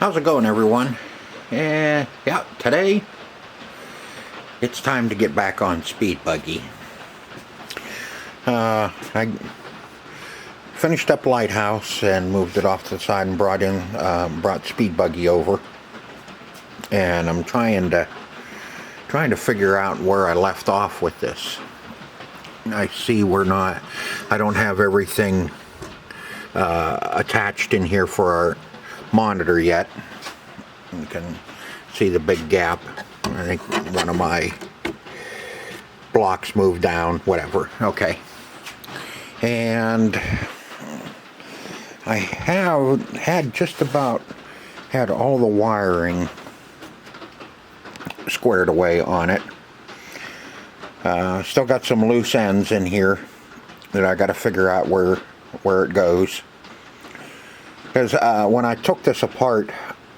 How's it going, everyone? Yeah, today it's time to get back on Speed Buggy. I finished up Lighthouse and moved it off to the side and brought Speed Buggy over, and I'm trying to figure out where I left off with this. I see I don't have everything attached in here for our monitor yet. You can see the big gap. I think one of my blocks moved down, whatever. Okay. And I had just about had all the wiring squared away on it. Still got some loose ends in here that I got to figure out where it goes. Because when I took this apart,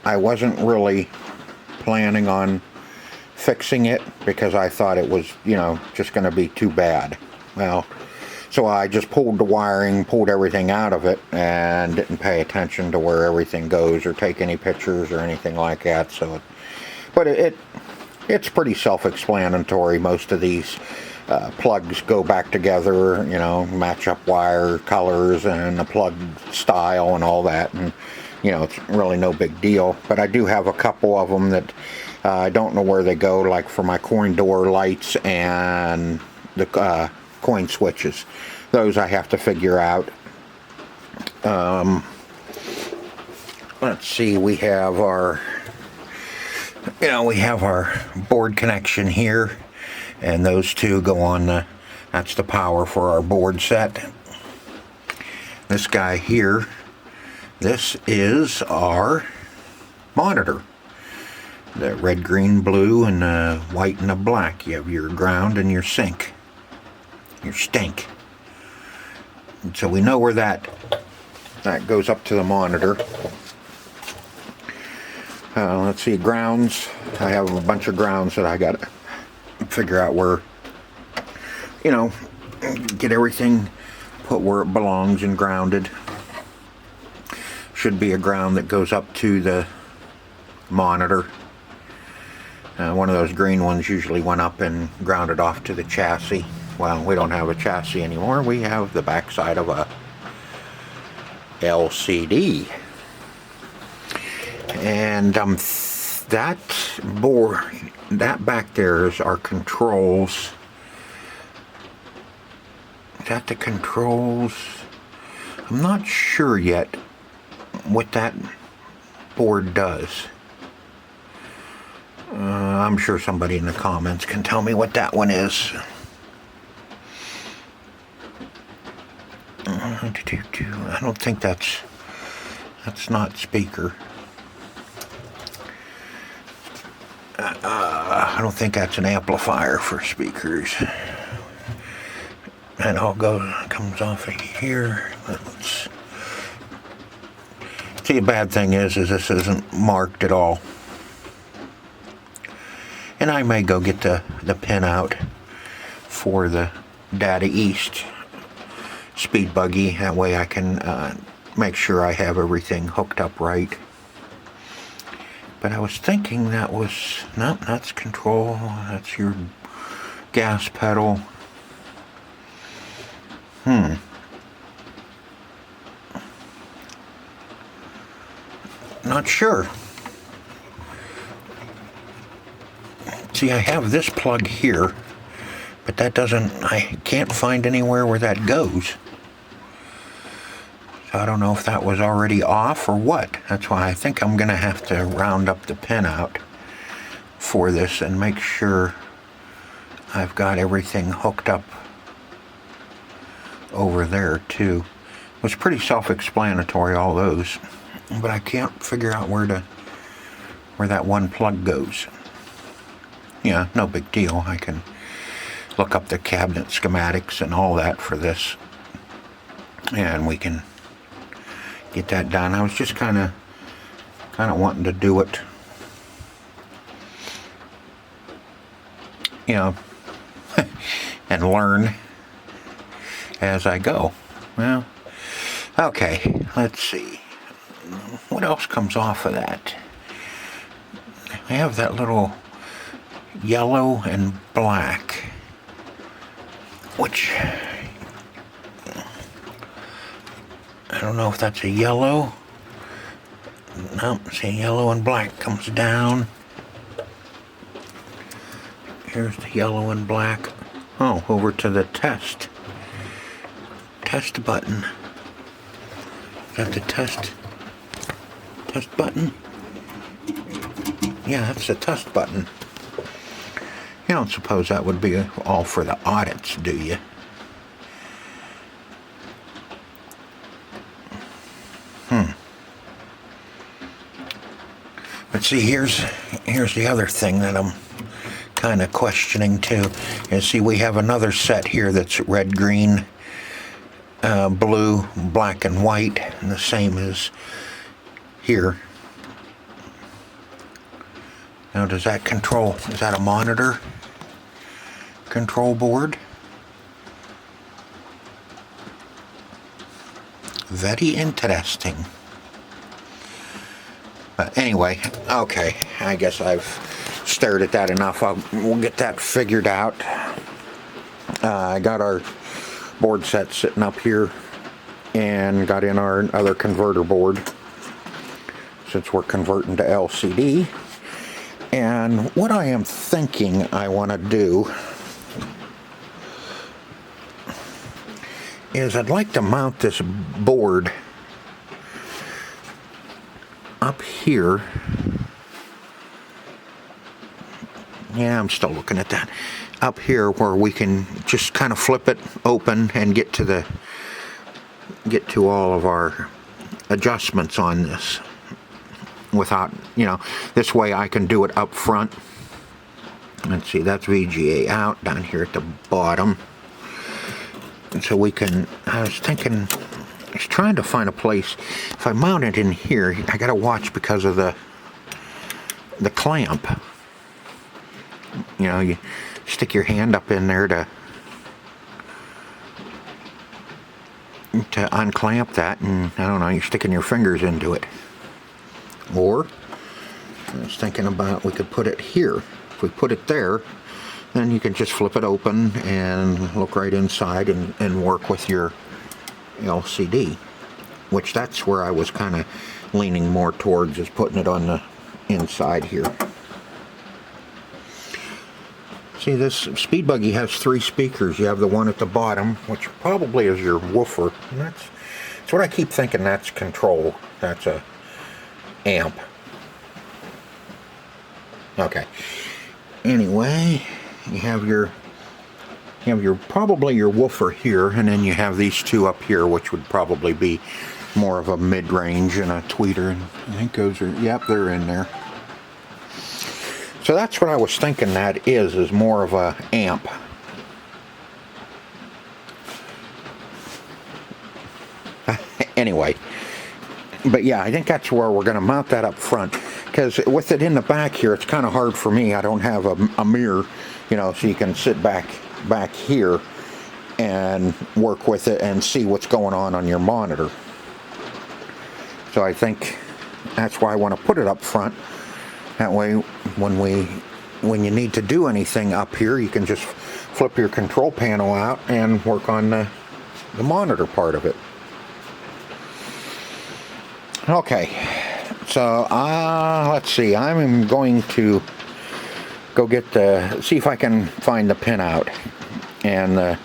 I wasn't really planning on fixing it because I thought it was, just going to be too bad. Well, so I just pulled the wiring, pulled everything out of it, and didn't pay attention to where everything goes or take any pictures or anything like that. But it's pretty self-explanatory. Most of these plugs go back together, match up wire colors and the plug style and all that, and it's really no big deal. But I do have a couple of them that I don't know where they go, like for my coin door lights and the coin switches. Those I have to figure out. Let's see, we have our board connection here, and those two go on that's the power for our board set. This guy here, this is our monitor. The red, green, blue, and the white and the black. You have your ground and your sink. Your stink. And so we know where that goes up to the monitor. Let's see, grounds. I have a bunch of grounds that I got to figure out where, get everything put where it belongs and grounded. Should be a ground that goes up to the monitor. One of those green ones usually went up and grounded off to the chassis. Well, we don't have a chassis anymore. We have the backside of a LCD. And that board, that back there is our controls. Is that the controls? I'm not sure yet what that board does. I'm sure somebody in the comments can tell me what that one is. I don't think that's not speaker. I don't think that's an amplifier for speakers. And comes off of here. See, the bad thing is this isn't marked at all. And I may go get the pin out for the Data East Speed Buggy. That way I can make sure I have everything hooked up right. But I was thinking no, that's control. That's your gas pedal. Not sure. See, I have this plug here, but I can't find anywhere where that goes. So I don't know if that was already off or what. That's why I think I'm going to have to round up the pin out for this and make sure I've got everything hooked up over there too. It was pretty self-explanatory, all those, but I can't figure out where that one plug goes. Yeah, no big deal. I can look up the cabinet schematics and all that for this, and we can get that done. I was just kind of wanting to do it, and learn as I go. Well, okay, let's see. what else comes off of that? I have that little yellow and black, which I don't know if that's a yellow. No, see, yellow and black comes down. Here's the yellow and black. Oh, over to the test button. Is that the test button? Yeah, that's the test button. You don't suppose that would be all for the audits, do you? But see, here's the other thing that I'm kind of questioning too. Is, see, we have another set here that's red, green, blue, black, and white, and the same as here. Now, does that control? Is that a monitor control board? Very interesting. But anyway, okay, I guess I've stared at that enough. We'll get that figured out. I got our board set sitting up here and got in our other converter board since we're converting to LCD. And what I am thinking I want to do is I'd like to mount this board up here. Yeah, I'm still looking at that. Up here where we can just kind of flip it open and get to all of our adjustments on this without, this way I can do it up front. Let's see, that's VGA out down here at the bottom. And so we can, I was trying to find a place. If I mount it in here, I gotta watch because of the clamp. You stick your hand up in there to unclamp that, and I don't know, you're sticking your fingers into it. Or I was thinking about, we could put it here. If we put it there, then you can just flip it open and look right inside and work with your LCD, which that's where I was kind of leaning more towards, is putting it on the inside here. See, this Speed Buggy has 3 speakers. You have the one at the bottom, which probably is your woofer. And that's what I keep thinking, that's control. That's a amp. Okay. Anyway, you have your probably your woofer here, and then you have these 2 up here, which would probably be more of a mid-range and a tweeter. And I think those are, yep, they're in there. So that's what I was thinking that is more of a amp. Anyway, but yeah, I think that's where we're going to mount that up front, because with it in the back here, it's kind of hard for me. I don't have a mirror, so you can sit back here and work with it and see what's going on your monitor. So I think that's why I want to put it up front. That way, when you need to do anything up here, you can just flip your control panel out and work on the monitor part of it. Okay, so let's see. I'm going to go see if I can find the pinout and the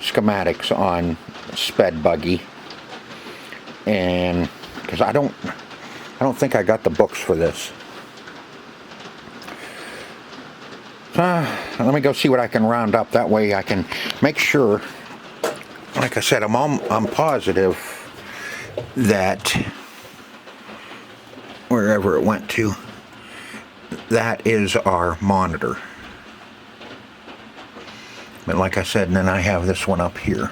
schematics on Sped Buggy, and because I don't think I got the books for this. Let me go see what I can round up. That way I can make sure, like I said, I'm positive that wherever it went to, that is our monitor. But like I said, and then I have this one up here.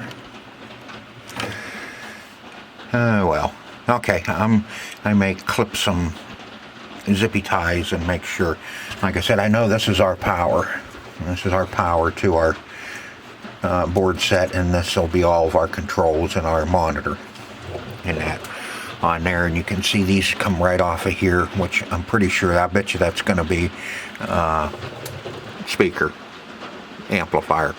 Well, okay, I may clip some zippy ties and make sure. Like I said, I know this is our power. This is our power to our board set, and this will be all of our controls and our monitor and that. on there, and you can see these come right off of here, which I'm pretty sure, I bet you that's going to be speaker amplifier.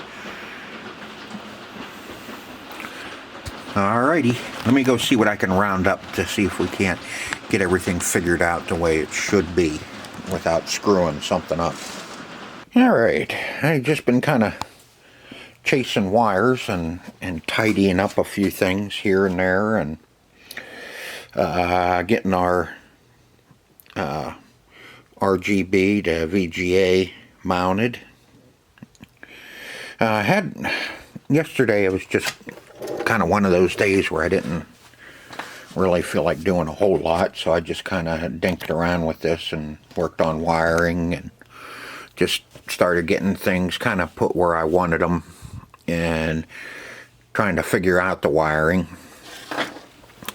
Alrighty, let me go see what I can round up to see if we can't get everything figured out the way it should be without screwing something up. Alright, I've just been kind of chasing wires and tidying up a few things here and there, and getting our RGB to VGA mounted. Yesterday it was just kind of one of those days where I didn't really feel like doing a whole lot, so I just kind of dinked around with this and worked on wiring and just started getting things kind of put where I wanted them and trying to figure out the wiring.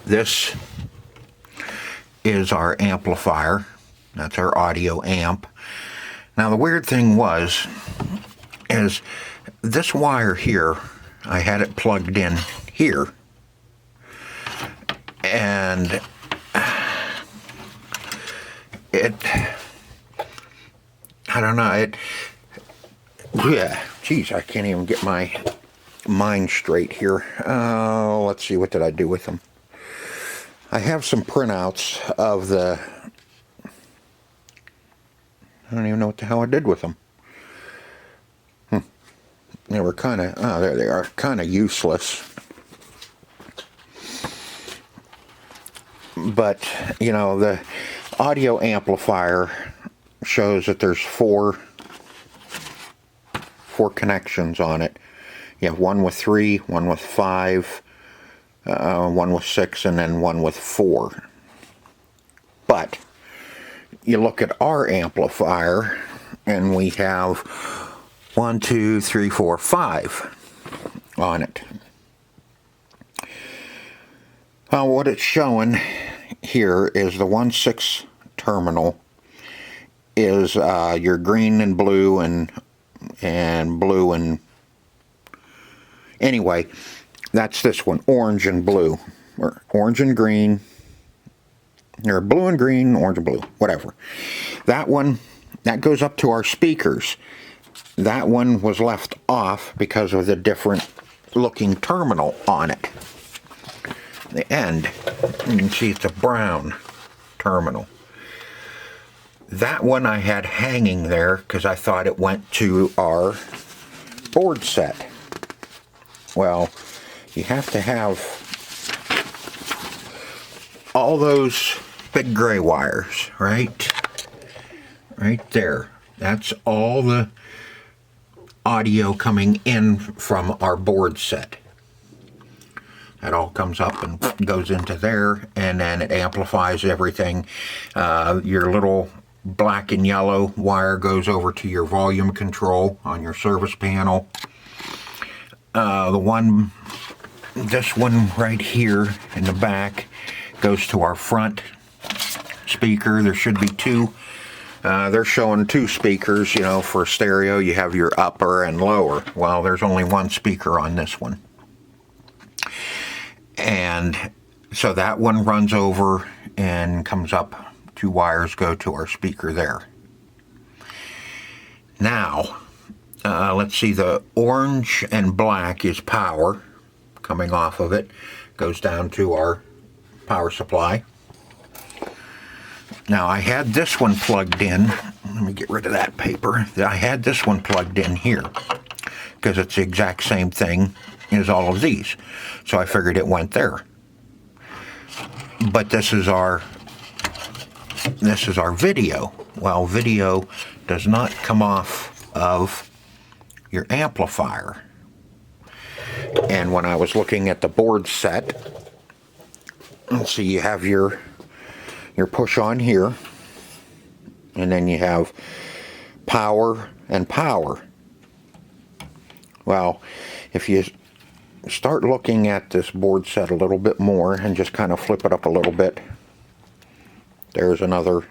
This is our amplifier. That's our audio amp. Now the weird thing is this wire here, I had it plugged in here, and I don't know, yeah, geez, I can't even get my mind straight here. Let's see, what did I do with them? I have some printouts of the, I don't even know what the hell I did with them. They were kind of, oh, there they are, kind of useless. But, you know, the audio amplifier shows that there's four connections on it. You have one with 3, one with 5, one with 6, and then one with 4. But you look at our amplifier, and we have 1, 2, 3, 4, 5 on it. What it's showing here is the 1/6 terminal is your green and blue and blue and, anyway, that's this one, orange and blue, or orange and green, or blue and green, orange and blue, whatever. That one, that goes up to our speakers. That one was left off because of the different looking terminal on it. The end, you can see it's a brown terminal. That one I had hanging there because I thought it went to our board set. Well, you have to have all those big gray wires, right? Right there. That's all the audio coming in from our board set. That all comes up and goes into there, and then it amplifies everything. Your little black and yellow wire goes over to your volume control on your service panel. This one right here in the back goes to our front speaker. There should be two. They're showing 2 speakers, you know, for stereo. You have your upper and lower. Well, there's only one speaker on this one. And so that one runs over and comes up. 2 wires go to our speaker there. Now, let's see, the orange and black is power coming off of it. Goes down to our power supply. Now, I had this one plugged in. Let me get rid of that paper. I had this one plugged in here because it's the exact same thing as all of these. So I figured it went there. But this is our video. Well, video does not come off of your amplifier. And when I was looking at the board set, let's see, you have your push on here, and then you have power and power. Well, if you start looking at this board set a little bit more and just kind of flip it up a little bit, there's another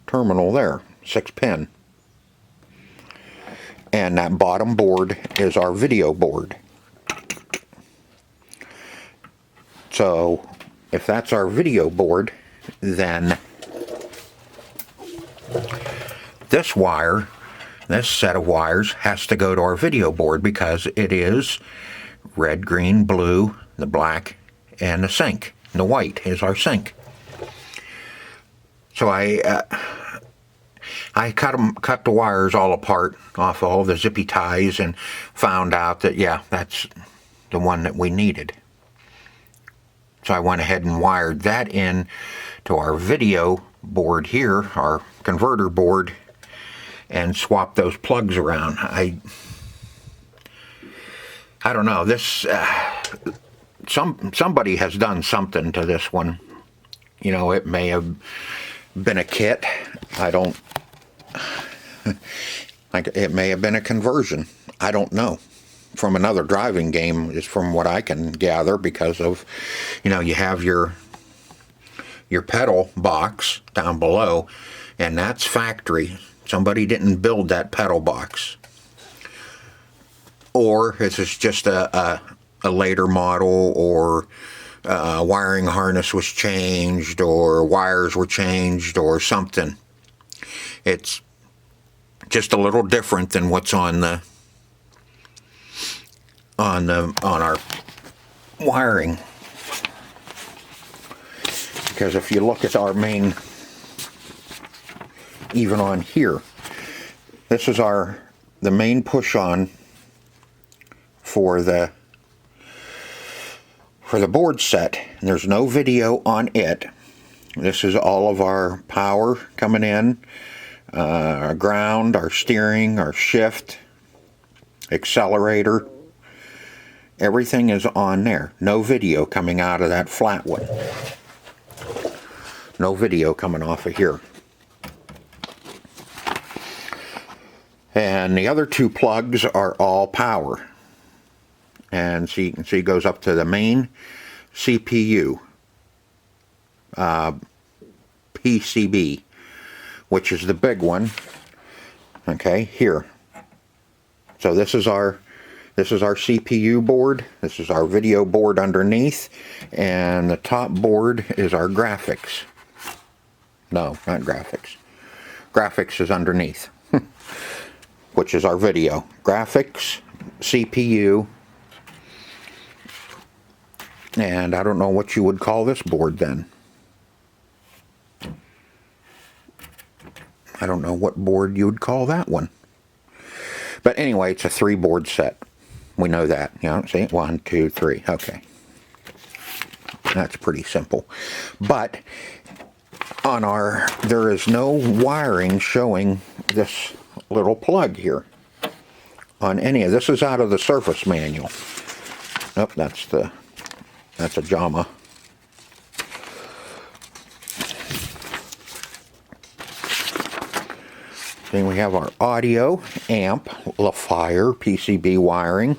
terminal there, 6-pin. And that bottom board is our video board. So if that's our video board, then this wire, this set of wires, has to go to our video board because it is red, green, blue, the black, and the sink. The white is our sink. So I cut the wires all apart off all the zippy ties and found out that, yeah, that's the one that we needed. So I went ahead and wired that in to our video board here, our converter board, and swapped those plugs around. I don't know, this somebody has done something to this one. You know, it may have been a kit. I don't, like, it may have been a conversion. I don't know. From another driving game is from what I can gather, because of, you know, you have your pedal box down below, and that's factory. Somebody didn't build that pedal box. Or this is just a later model, or wiring harness was changed, or wires were changed, or something. It's just a little different than what's on our wiring. Because if you look at our main, even on here, this is the main push on for the board set, and there's no video on it. This is all of our power coming in, our ground, our steering, our shift, accelerator. Everything is on there. No video coming out of that flat one. No video coming off of here. And the other two plugs are all power. And so you can see it goes up to the main CPU, PCB, which is the big one. Okay, here. So this is our CPU board. This is our video board underneath, and the top board is our graphics. No, not graphics. Graphics is underneath, which is our video. Graphics, CPU, and I don't know what you would call this board then. I don't know what board you would call that one. But anyway, it's a 3-board set. We know that. You know, see? 1, 2, 3. Okay. That's pretty simple. But on there is no wiring showing this little plug here on any of this. Is out of the service manual. Oh, that's a JAMA. Then we have our audio, amplifier, PCB wiring,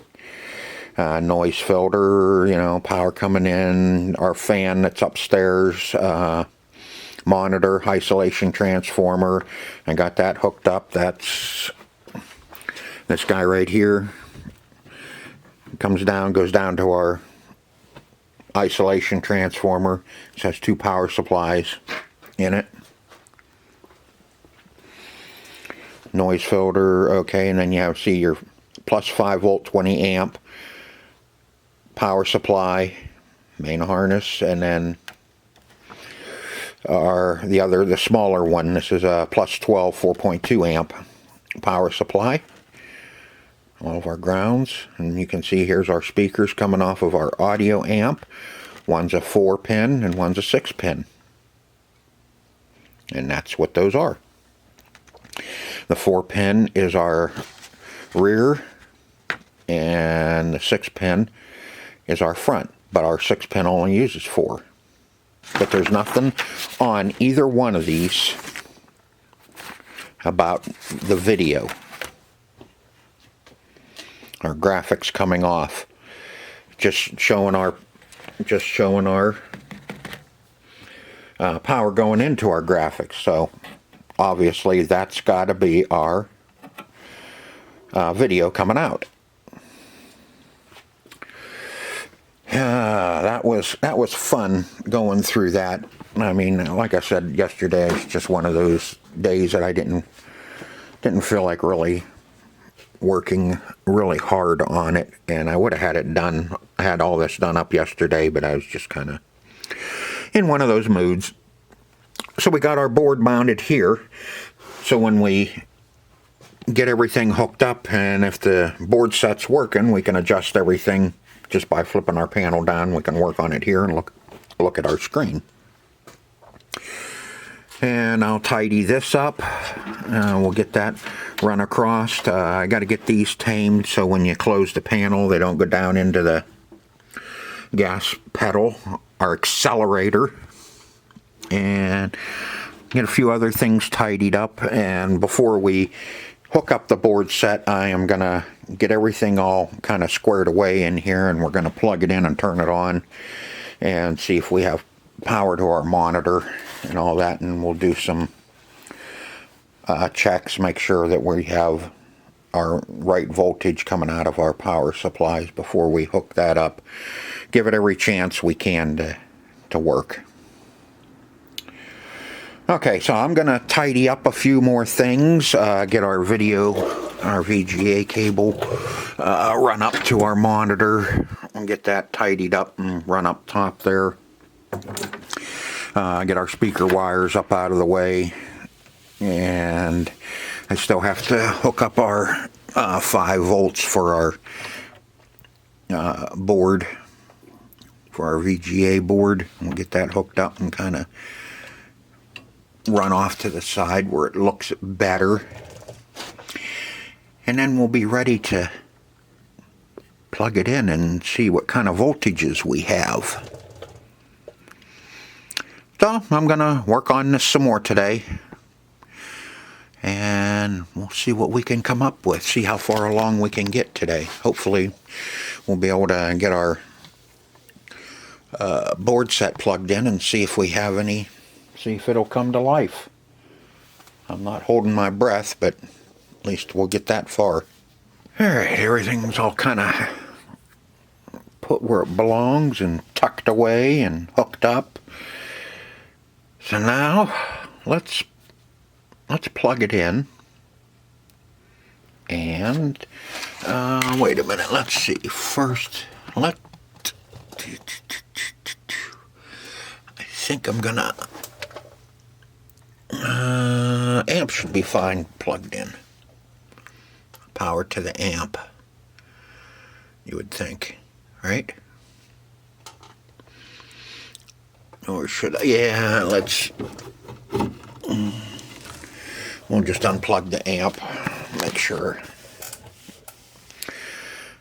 noise filter, you know, power coming in, our fan that's upstairs, monitor, isolation transformer. I got that hooked up. That's this guy right here. Comes down, goes down to our isolation transformer. It has 2 power supplies in it. Noise filter, okay, and then you have, see, your plus 5 volt 20 amp power supply, main harness, and then the smaller one. This is a plus 12 4.2 amp power supply. All of our grounds, and you can see here's our speakers coming off of our audio amp. One's a 4-pin and one's a 6-pin, and that's what those are. The 4-pin is our rear, and the 6-pin is our front, but our 6-pin only uses 4. But there's nothing on either one of these about the video. Our graphics coming off, just showing our power going into our graphics. So obviously that's got to be our video coming out. That was fun going through that. I mean, like I said yesterday, it's just one of those days that I didn't feel like really working really hard on it, and I would have had it done. I had all this done up yesterday, but I was just kind of in one of those moods. So we got our board mounted here. So when we get everything hooked up, and if the board set's working, we can adjust everything just by flipping our panel down. We can work on it here and look at our screen. And I'll tidy this up. We'll get that run across. I got to get these tamed so when you close the panel, they don't go down into the gas pedal or accelerator. And get a few other things tidied up. And before we hook up the board set, I am going to get everything all kind of squared away in here, and we're going to plug it in and turn it on and see if we have power to our monitor and all that, and we'll do some checks, make sure that we have our right voltage coming out of our power supplies before we hook that up. Give it every chance we can to work. Okay, so I'm going to tidy up a few more things, get our VGA cable run up to our monitor, and get that tidied up and run up top there. Get our speaker wires up out of the way, and I still have to hook up our 5 volts for our board, for our VGA board. We'll get that hooked up and kind of run off to the side where it looks better, and then we'll be ready to plug it in and see what kind of voltages we have. So I'm gonna work on this some more today, and we'll see what we can come up with, see how far along we can get today. Hopefully we'll be able to get our board set plugged in and see if we have any, see if it'll come to life. I'm not holding my breath, but at least we'll get that far. Alright, everything's all kind of put where it belongs and tucked away and hooked up. So now let's plug it in, and wait a minute, let's see. First, I think I'm gonna amp should be fine plugged in. Power to the amp, you would think, right? Or should I? Yeah, we'll just unplug the amp, make sure.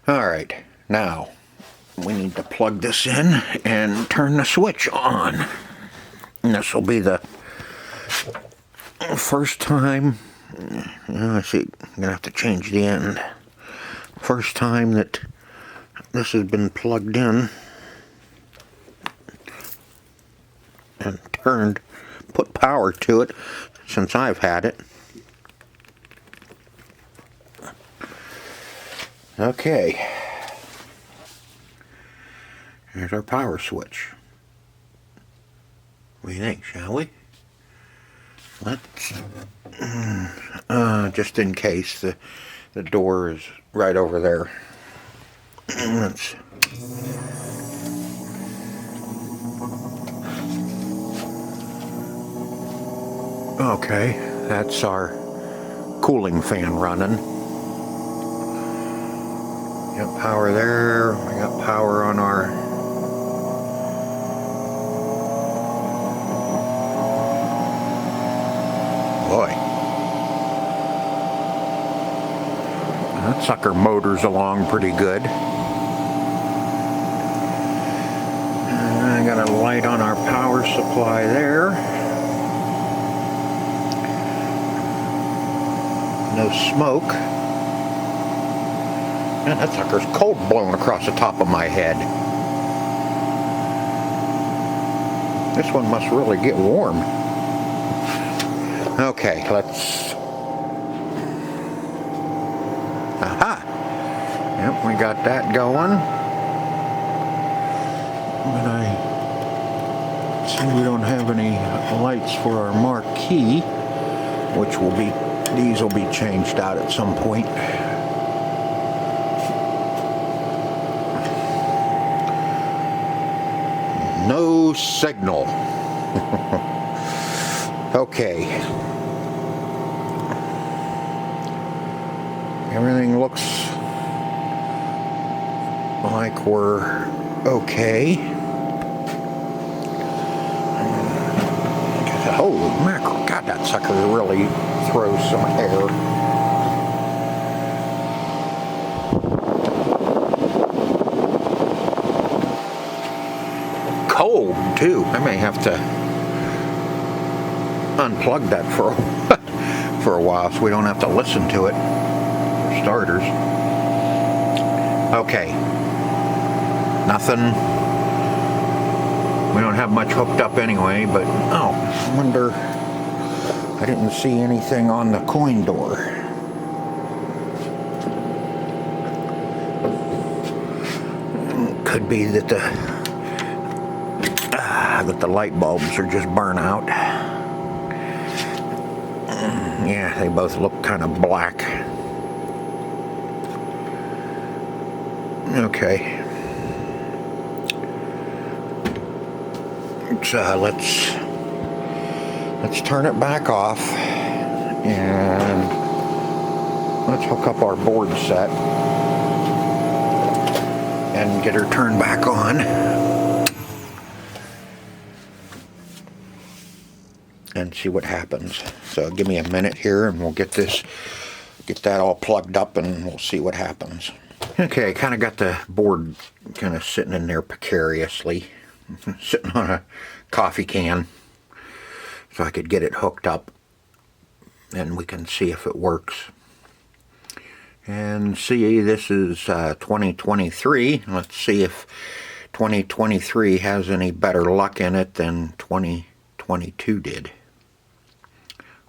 Alright, now we need to plug this in and turn the switch on. And this will be the first time, I see, I'm going to have to change the end. First time that this has been plugged in and put power to it since I've had it. Okay, here's our power switch. What do you think, shall we? Let's, just in case, the door is right over there. Let's, okay, that's our cooling fan running. Got power there, we got power on our boy. That sucker motors along pretty good. I got a light on our power supply there. No smoke. Man, that sucker's cold blowing across the top of my head. This one must really get warm. Okay, let's... Aha! Yep, we got that going. But I see we don't have any lights for our marquee, which will be, these will be changed out at some point. No signal. Okay. Everything looks like we're okay. Holy mackerel, God, that sucker really throws some air. Cold, too. I may have to unplug that for a while so we don't have to listen to it, for starters. Okay. Nothing. We don't have much hooked up anyway, but oh, I wonder, I didn't see anything on the coin door. Could be that the light bulbs are just burnt out. Yeah, they both look kind of black. Okay. So let's turn it back off and let's hook up our board set and get her turned back on. And see what happens. So give me a minute here and we'll get that all plugged up and we'll see what happens. Okay, kind of got the board kind of sitting in there precariously, sitting on a coffee can so I could get it hooked up and we can see if it works. And see, this is 2023. Let's see if 2023 has any better luck in it than 2022 did.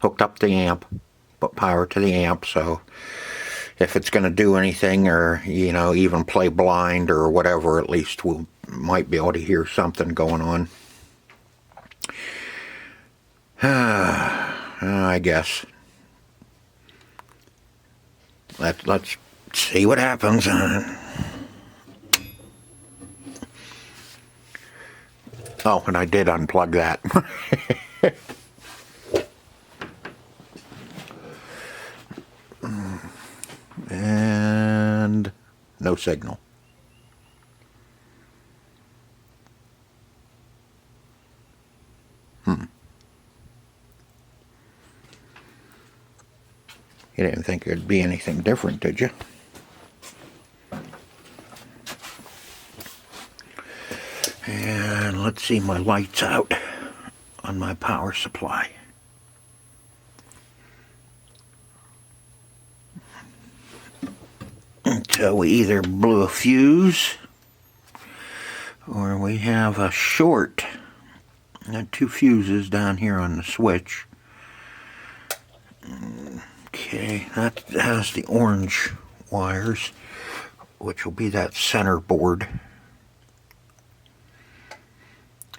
Hooked up the amp, put power to the amp, so if it's going to do anything or, you know, even play blind or whatever, at least we might be able to hear something going on. I guess. Let's see what happens. Oh, and I did unplug that. And no signal. You didn't think there'd be anything different, did you? And let's see my lights out on my power supply. So we either blew a fuse or we have a short. Got two fuses down here on the switch. Okay, that has the orange wires, which will be that center board.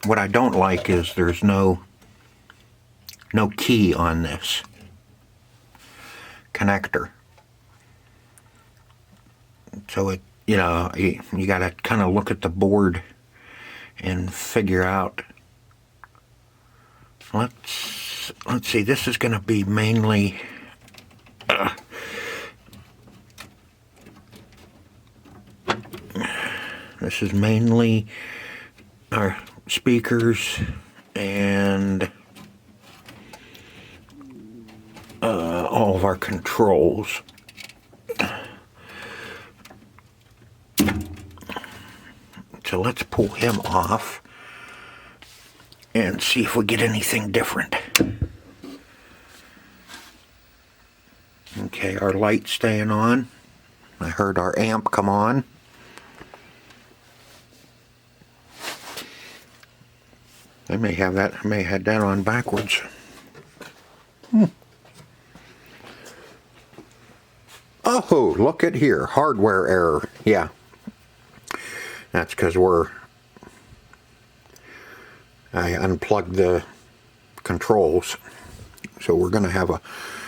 What I don't like is there's no key on this connector. So it, you know, you got to kind of look at the board and figure out. Let's see. This is going to be mainly. This is mainly our speakers and all of our controls. So let's pull him off and see if we get anything different. Okay, our light's staying on. I heard our amp come on. I may have that. I may have that on backwards. Oh, look at here. Hardware error. Yeah. That's because we're I unplugged the controls. So we're going to have I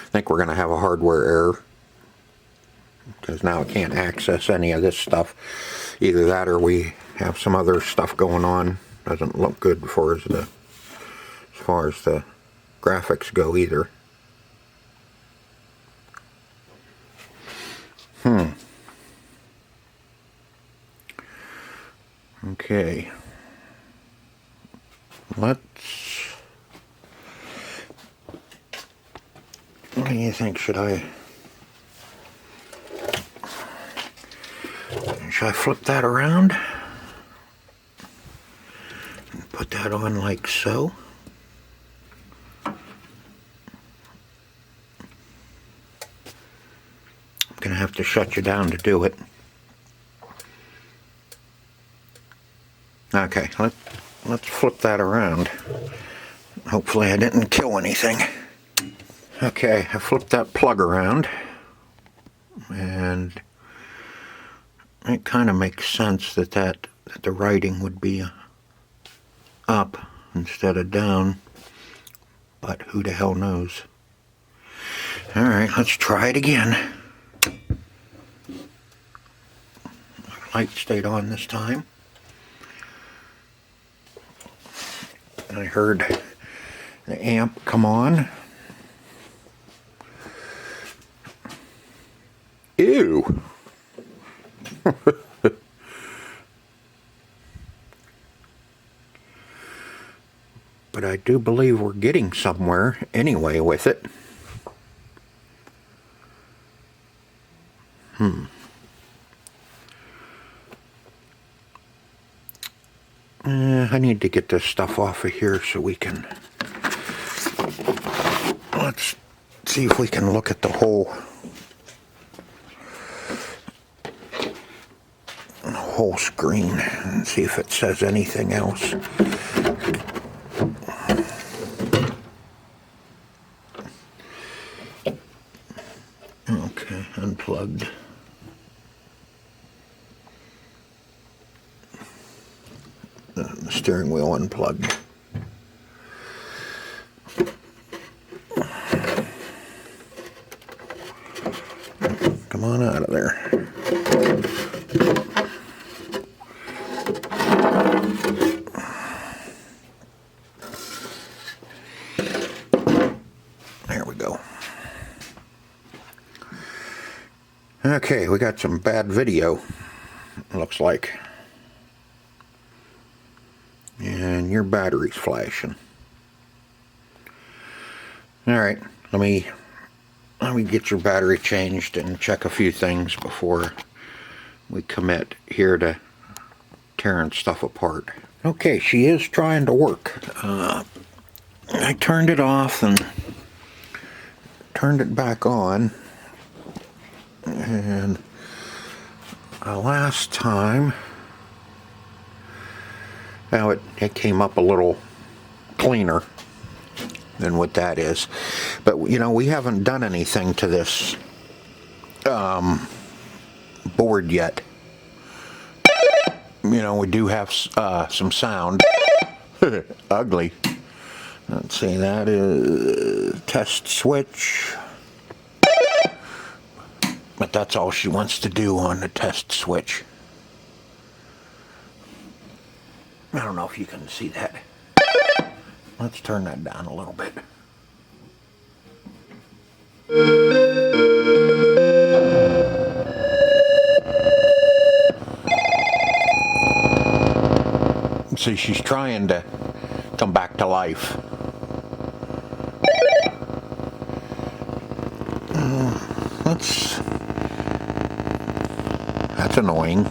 think we're going to have a hardware error. Because now I can't access any of this stuff. Either that or we have some other stuff going on. Doesn't look good as far as the graphics go either. Okay. What do you think? Should I flip that around and put that on like so? I'm gonna have to shut you down to do it. Okay, let's flip that around. Hopefully I didn't kill anything. Okay, I flipped that plug around, and it kind of makes sense that the writing would be up instead of down, but who the hell knows? All right, let's try it again. Light stayed on this time. I heard the amp come on. Ew. But I do believe we're getting somewhere anyway with it. I need to get this stuff off of here so we can... Let's see if we can look at the whole screen and see if it says anything else. Okay, unplugged. The steering wheel unplugged. Come on out of there. There we go. Okay, we got some bad video, looks like. And your battery's flashing. Alright, let me get your battery changed and check a few things before we commit here to tearing stuff apart. Okay, she is trying to work. I turned it off and turned it back on. And last time, now it came up a little cleaner than what that is. But, you know, we haven't done anything to this board yet. You know, we do have some sound. Ugly. Let's see, that is test switch. But that's all she wants to do on the test switch. I don't know if you can see that. Let's turn that down a little bit. See, she's trying to come back to life. That's annoying.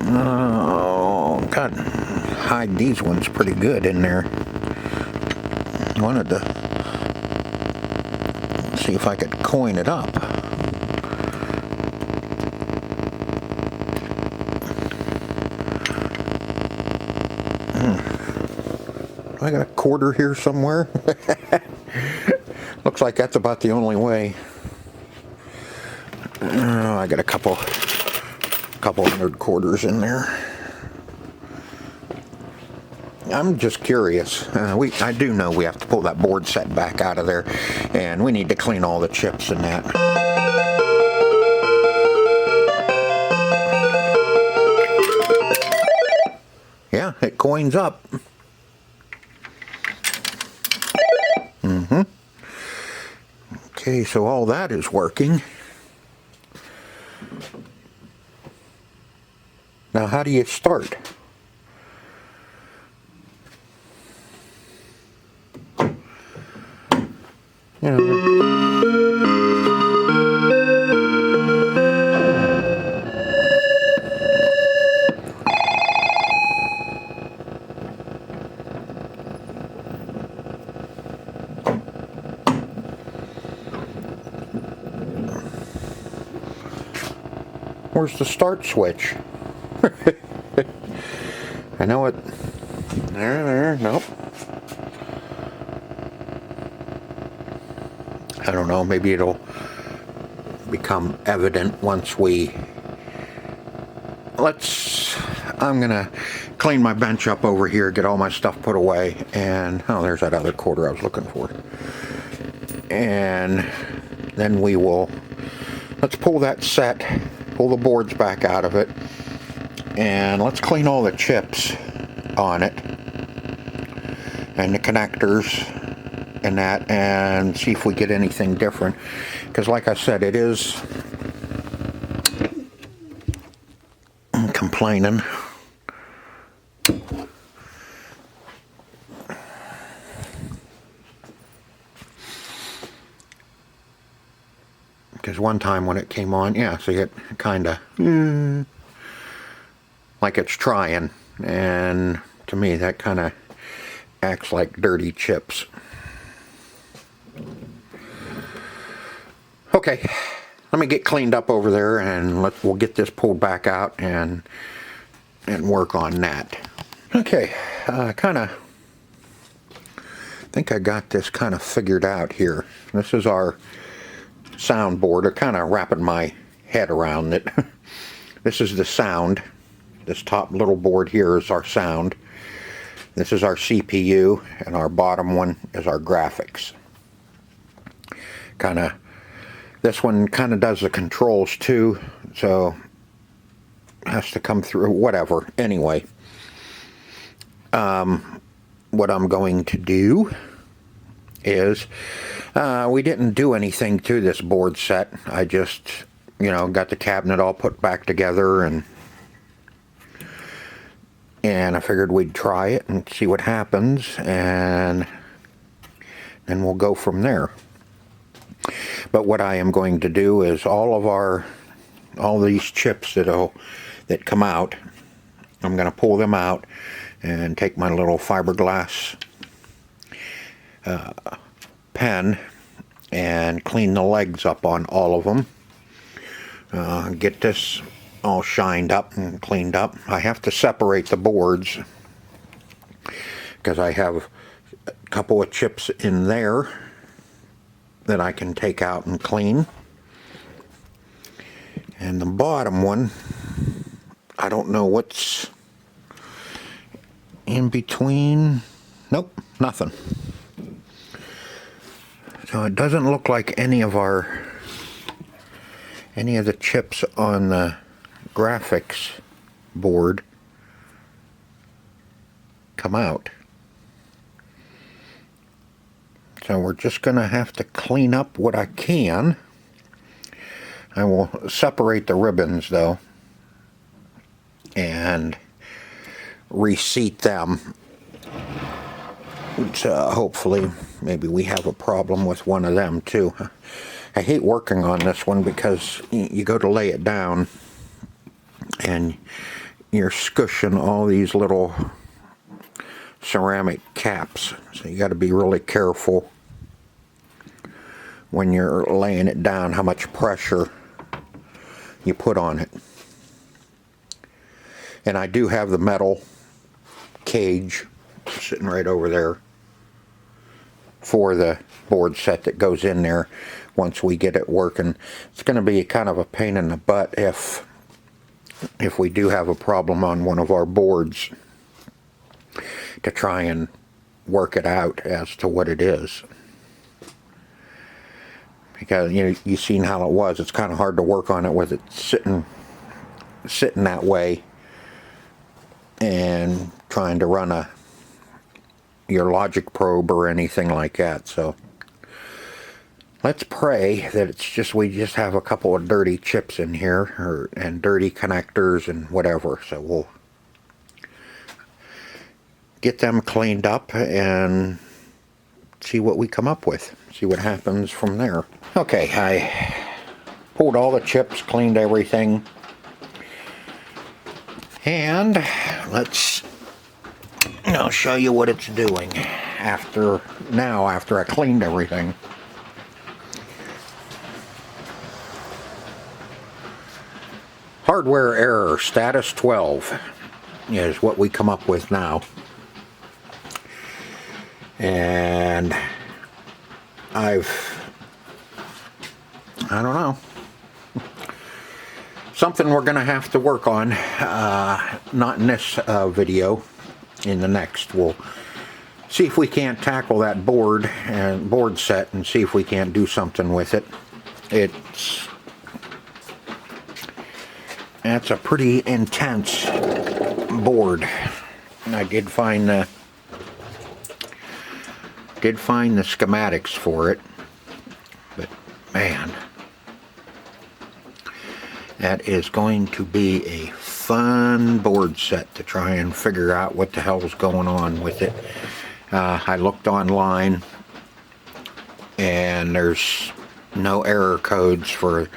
Oh, God, hide these ones pretty good in there. Wanted to see if I could coin it up. I got a quarter here somewhere. Looks like that's about the only way. I got a couple hundred quarters in there. I'm just curious. I do know we have to pull that board set back out of there, and we need to clean all the chips and that. Yeah, it coins up. Okay, so all that is working. Now, how do you start? You know. Where's the start switch? I know it. There, nope. I don't know, maybe it'll become evident once I'm gonna clean my bench up over here, get all my stuff put away, and, oh, there's that other quarter I was looking for. And then let's pull that set, pull the boards back out of it, and let's clean all the chips on it, and the connectors, and that, and see if we get anything different. Because like I said, it is complaining. Because one time when it came on, yeah, see it kind of like it's trying, and to me that kind of acts like dirty chips. Okay, let me get cleaned up over there, and we'll get this pulled back out and work on that. Okay, think I got this kind of figured out here. This is our soundboard. I'm kind of wrapping my head around it. This is the sound. This top little board here is our sound. This is our CPU, and our bottom one is our graphics. This one kind of does the controls too, so it has to come through, whatever. Anyway, what I'm going to do is, we didn't do anything to this board set. I just, got the cabinet all put back together, and I figured we'd try it and see what happens, and then we'll go from there. But what I am going to do is all these chips that come out, I'm going to pull them out and take my little fiberglass pen and clean the legs up on all of them. Get this all shined up and cleaned up. I have to separate the boards because I have a couple of chips in there that I can take out and clean. And the bottom one, I don't know what's in between. Nope, nothing. So it doesn't look like any of the chips on the graphics board come out. So we're just going to have to clean up what I can. I will separate the ribbons though and reseat them. So hopefully maybe we have a problem with one of them too. I hate working on this one because you go to lay it down and you're squishing all these little ceramic caps. So you got to be really careful when you're laying it down how much pressure you put on it. And I do have the metal cage sitting right over there for the board set that goes in there once we get it working. It's going to be kind of a pain in the butt if we do have a problem on one of our boards. to try and work it out as to what it is. Because you've seen how it was. It's kind of hard to work on it with it sitting that way and trying to run your logic probe or anything like that. So let's pray that we just have a couple of dirty chips in here and dirty connectors and whatever. So we'll get them cleaned up and see what we come up with. See what happens from there. Okay, I pulled all the chips, cleaned everything. And I'll show you what it's doing after I cleaned everything. Hardware error, status 12 is what we come up with now. And I don't know. Something we're going to have to work on, not in this video, in the next. We'll see if we can't tackle that board set and see if we can't do something with it. That's a pretty intense board. And I did find the schematics for it, but man, that is going to be a fun board set to try and figure out what the hell's going on with it. I looked online and there's no error codes for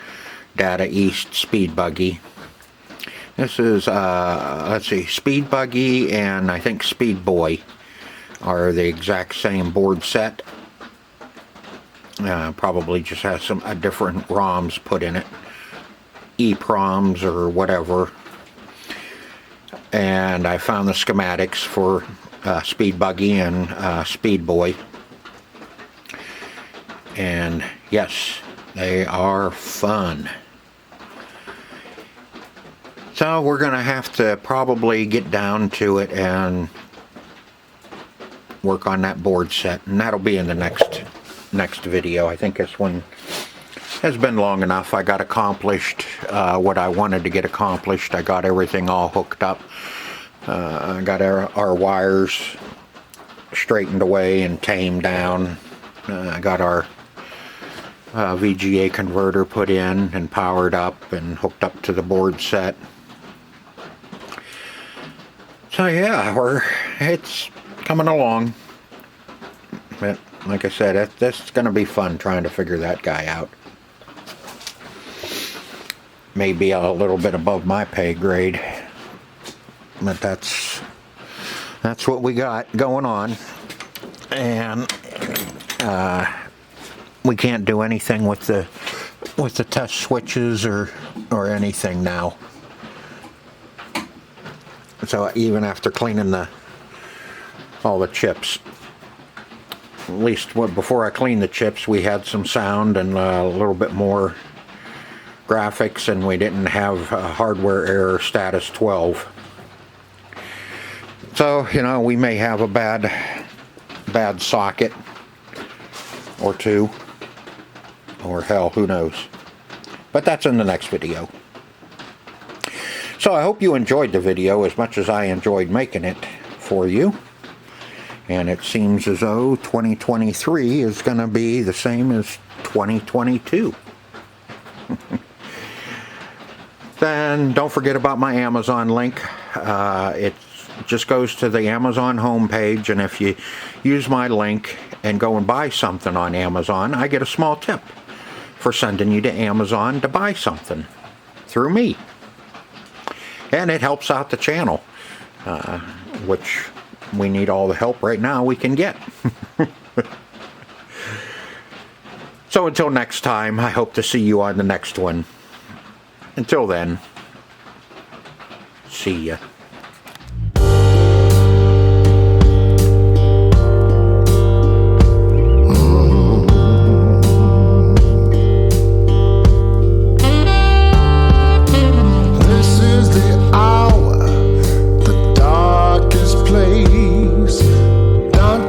Data East Speed Buggy. This is, let's see, Speed Buggy and I think Speed Boy are the exact same board set. Probably just has different ROMs put in it. EPROMs or whatever. And I found the schematics for Speed Buggy and Speed Boy. And yes, they are fun. So we're going to have to probably get down to it and work on that board set. And that'll be in the next video. I think this one has been long enough. I got accomplished what I wanted to get accomplished. I got everything all hooked up. I got our wires straightened away and tamed down. I got our VGA converter put in and powered up and hooked up to the board set. So yeah, it's coming along. But like I said, that's going to be fun trying to figure that guy out. Maybe a little bit above my pay grade, but that's what we got going on, and we can't do anything with the test switches or anything now. So even after cleaning all the chips, at least before I cleaned the chips, we had some sound and a little bit more graphics, and we didn't have hardware error status 12. So we may have a bad socket or two, or hell, who knows. But that's in the next video. So I hope you enjoyed the video as much as I enjoyed making it for you. And it seems as though 2023 is going to be the same as 2022. Then don't forget about my Amazon link. It just goes to the Amazon homepage, and if you use my link and go and buy something on Amazon, I get a small tip for sending you to Amazon to buy something through me. And it helps out the channel, which we need all the help right now we can get. So until next time, I hope to see you on the next one. Until then, see ya.